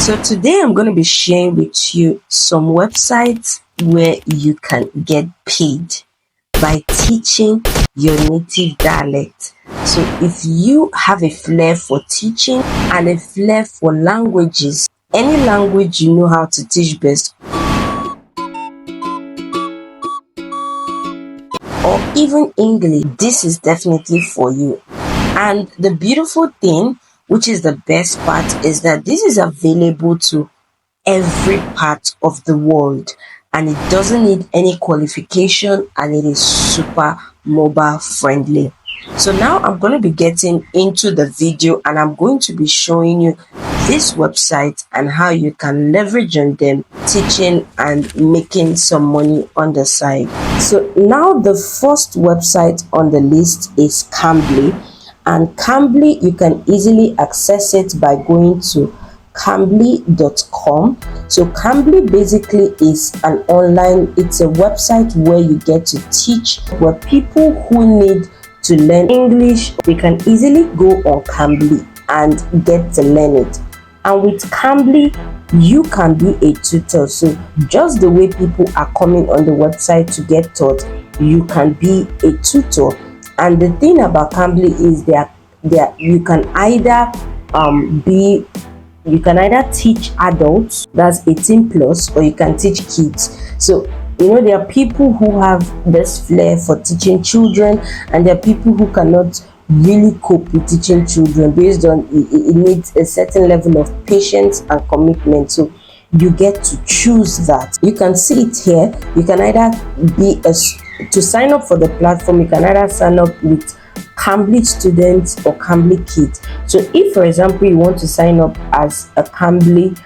So today I'm going to be sharing with you some websites where you can get paid by teaching your native dialect. So if you have a flair for teaching and a flair for languages, any language you know how to teach best, or even English, this is definitely for you. And the beautiful thing, which is the best part, is that this is available to every part of the world, and it doesn't need any qualification, and it is super mobile friendly. So now I'm going to be getting into the video, and I'm going to be showing you this website and how you can leverage on them teaching and making some money on the side. So now the first website on the list is Cambly, and Cambly, you can easily access it by going to cambly.com. So Cambly basically is an online, it's a website where you get to teach, where people who need to learn English, they can easily go on Cambly and get to learn it. And with Cambly, you can be a tutor. So just the way people are coming on the website to get taught, you can be a tutor. And the thing about Cambly is that you can either teach adults, that's 18 plus, or you can teach kids. So there are people who have this flair for teaching children, and there are people who cannot really cope with teaching children based on it needs a certain level of patience and commitment. So you get to choose that. You can see it here. You can either to sign up for the platform, you can either sign up with Cambly students or Cambly kids. So if, for example, you want to sign up as a Cambly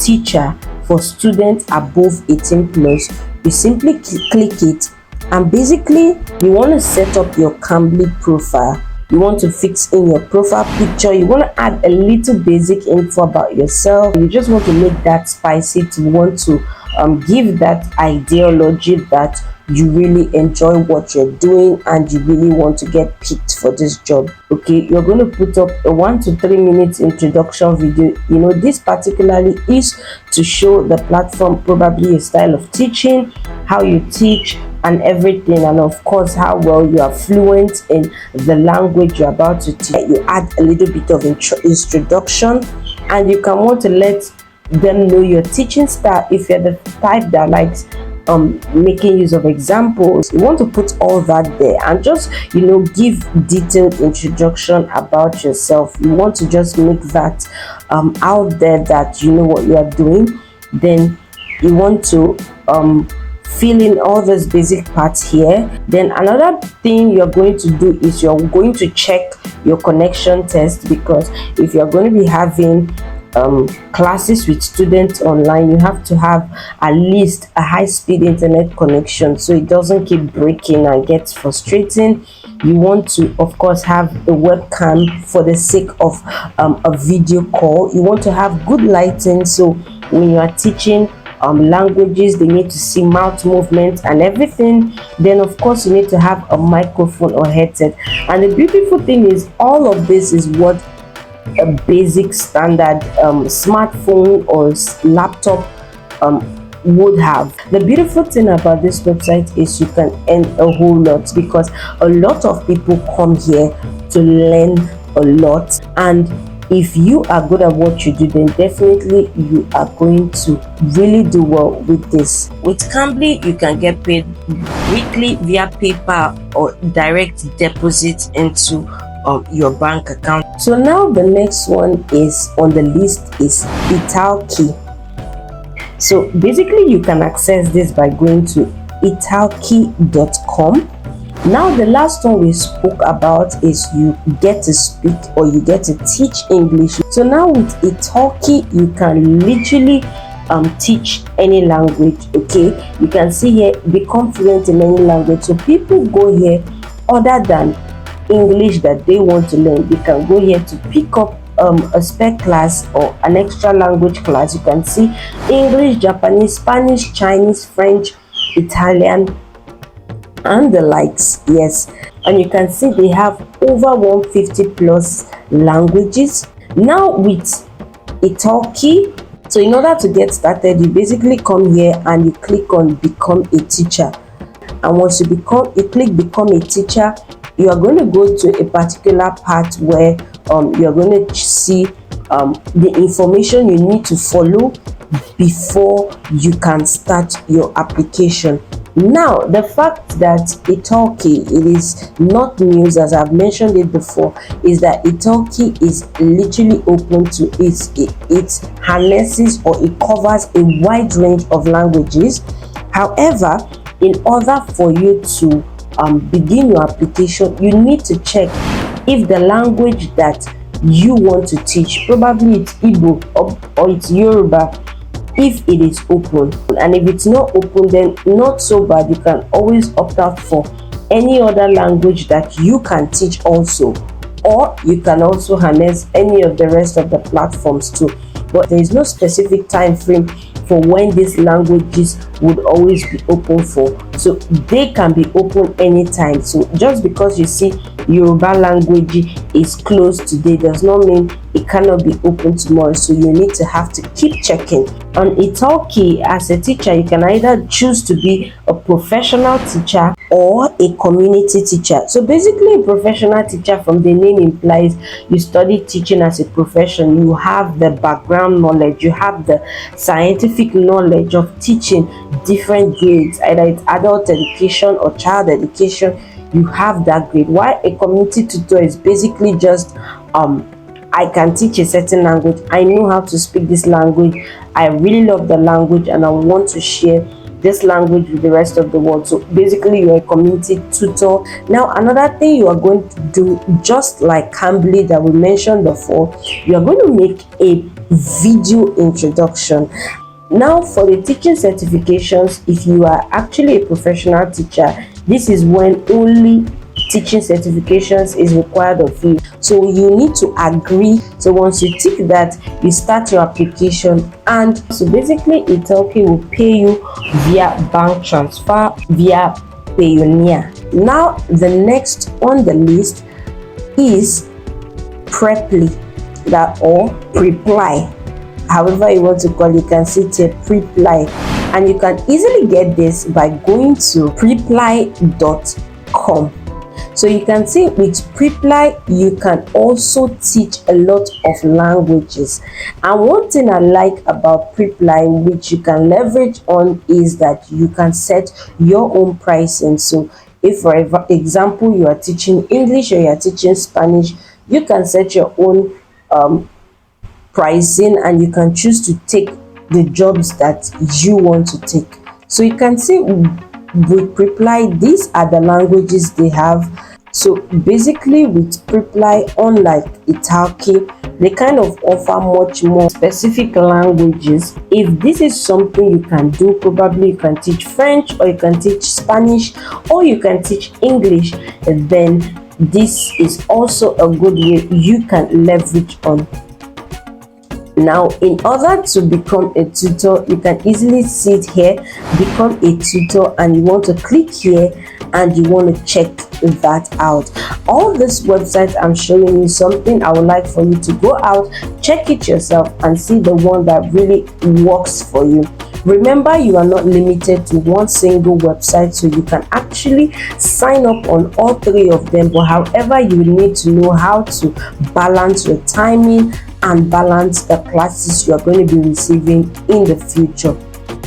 teacher for students above 18 plus, you simply click it, and basically you want to set up your Cambly profile. You want to fix in your profile picture. You want to add a little basic info about yourself. You just want to make that spicy, to want to give that ideology that you really enjoy what you're doing and you really want to get picked for this job. Okay, you're going to put up a 1 to 3 minutes introduction video. This particularly is to show the platform, probably a style of teaching, how you teach and everything, and of course how well you are fluent in the language you're about to teach. You add a little bit of introduction, and you can want to let them know your teaching style. If you're the type that likes making use of examples, you want to put all that there and just give detailed introduction about yourself. You want to just make that out there that you know what you are doing. Then you want to fill in all those basic parts here. Then another thing you're going to do is you're going to check your connection test, because if you're going to be having classes with students online, you have to have at least a high-speed internet connection so it doesn't keep breaking and gets frustrating. You want to, of course, have a webcam for the sake of a video call. You want to have good lighting, so when you are teaching languages, they need to see mouth movements and everything. Then of course you need to have a microphone or headset. And the beautiful thing is, all of this is what a basic standard smartphone or laptop would have. The beautiful thing about this website is you can earn a whole lot, because a lot of people come here to learn a lot, and if you are good at what you do, then definitely you are going to really do well with this. With Cambly, you can get paid weekly via PayPal or direct deposit into your bank account. So now the next one is on the list is Italki. So basically you can access this by going to italki.com. Now the last one we spoke about is you get to speak or you get to teach English. So now with Italki, you can literally teach any language. Okay, you can see here, become fluent in any language. So people go here other than English that they want to learn. They can go here to pick up a spec class or an extra language class. You can see English, Japanese, Spanish, Chinese, French, Italian, and the likes. Yes, and you can see they have over 150 plus languages. Now with Italki. So in order to get started, you basically come here and you click on become a teacher. And once you click become a teacher, you are going to go to a particular part where you're going to see the information you need to follow before you can start your application. Now, the fact that Italki, it is not news, as I've mentioned it before, is that Italki is literally open to it harnesses or it covers a wide range of languages. However, in order for you to begin your application, you need to check if the language that you want to teach, probably it's Igbo or it's Yoruba, if it is open. And if it's not open, then not so bad, you can always opt out for any other language that you can teach also, or you can also harness any of the rest of the platforms too. But there is no specific time frame for when these languages would always be open for, so they can be open anytime. So just because you see Yoruba language is closed today does not mean it cannot be open tomorrow. So you need to have to keep checking. On Italki, as a teacher, you can either choose to be a professional teacher or a community teacher. So basically, a professional teacher, from the name implies, you study teaching as a profession. You have the background knowledge, you have the scientific knowledge of teaching different grades, either it's adult education or child education. You have that grade. While a community tutor is basically just I can teach a certain language, I know how to speak this language, I really love the language and I want to share this language with the rest of the world. So basically, you're a community tutor. Now, another thing you are going to do, just like Cambly that we mentioned before, you are going to make a video introduction. Now, for the teaching certifications, if you are actually a professional teacher, this is when only teaching certifications is required of you. So you need to agree. So once you tick that, you start your application, and so basically Italki will pay you via bank transfer, via Payoneer. Now, the next on the list is Preply, that or Preply, however you want to call it. You can see it here, Preply, and you can easily get this by going to preply.com. So you can see with Preply, you can also teach a lot of languages. And one thing I like about Preply, which you can leverage on, is that you can set your own pricing. So if, for example, you are teaching English or you are teaching Spanish, you can set your own pricing, and you can choose to take the jobs that you want to take. So you can see with Preply, these are the languages they have. So basically with Preply, unlike Italki, they kind of offer much more specific languages. If this is something you can do, probably you can teach French, or you can teach Spanish, or you can teach English, then this is also a good way you can leverage on. Now, in order to become a tutor, you can easily see it here, become a tutor, and you want to click here and you want to check that out. All this website I'm showing you, something I would like for you to go out, check it yourself, and see the one that really works for you. Remember, you are not limited to one single website, so you can actually sign up on all three of them. But however, you need to know how to balance your timing and balance the classes you are going to be receiving in the future.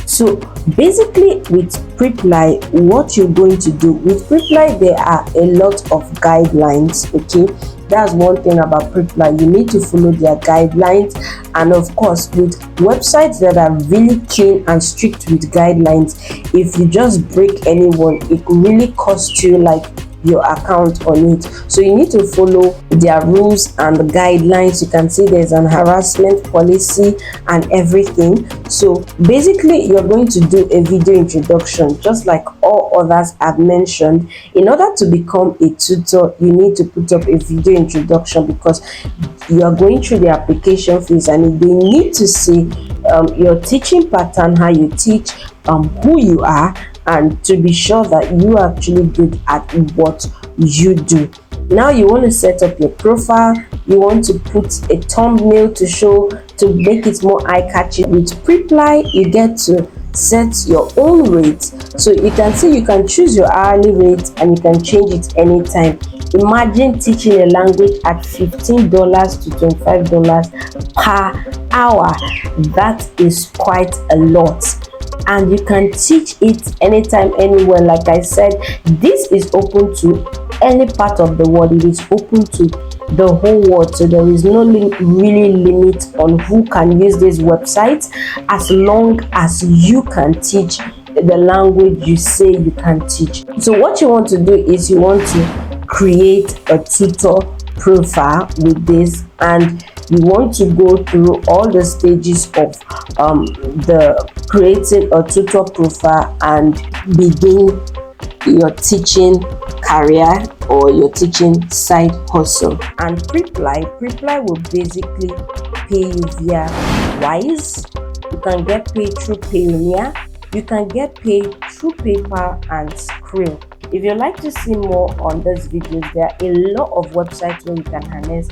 So basically with Preply, what you're going to do with Preply, there are a lot of guidelines. Okay, that's one thing about Preply, you need to follow their guidelines. And of course, with websites that are really keen and strict with guidelines, if you just break anyone, it could really cost you like your account on it. So you need to follow their rules and guidelines. You can see there's an harassment policy and everything. So basically, you're going to do a video introduction, just like all others I've mentioned. In order to become a tutor, you need to put up a video introduction, because you are going through the application phase and they need to see your teaching pattern, how you teach, who you are, and to be sure that you are actually good at what you do. Now you want to set up your profile, you want to put a thumbnail to show, to make it more eye-catching. With Preply, you get to set your own rate. So you can see, you can choose your hourly rate and you can change it anytime. Imagine teaching a language at $15 to $25 per hour. That is quite a lot, and you can teach it anytime, anywhere. Like I said, this is open to any part of the world. It is open to the whole world, so there is no really limit on who can use this website, as long as you can teach the language you say you can teach. So what you want to do is you want to create a tutor profile with this, and you want to go through all the stages of the creating a tutor profile and begin your teaching career or your teaching side hustle. And Preply will basically pay you via Wise. You can get paid through Payoneer. You can get paid through PayPal and Skrill. If you'd like to see more on this video, there are a lot of websites where you can harness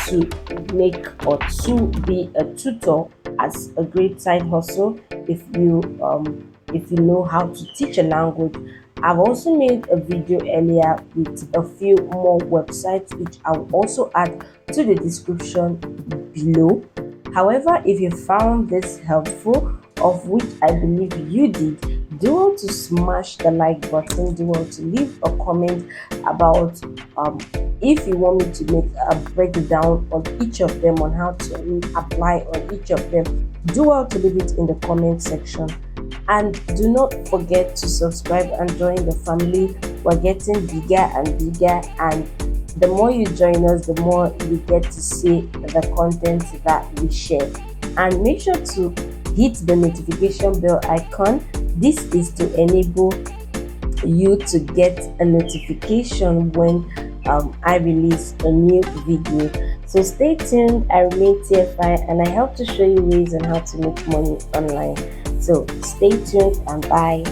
to make or to be a tutor as a great side hustle if you know how to teach a language. I've also made a video earlier with a few more websites, which I'll also add to the description below. However, if you found this helpful, of which I believe you did, do well to smash the like button, do well to leave a comment about if you want me to make a breakdown on each of them, on how to apply on each of them. Do well to leave it in the comment section, and do not forget to subscribe and join the family. We're getting bigger and bigger, and the more you join us, the more you get to see the content that we share. And make sure to hit the notification bell icon. This is to enable you to get a notification when I release a new video. So stay tuned. I remain TFI, and I help to show you ways on how to make money online. So stay tuned, and bye.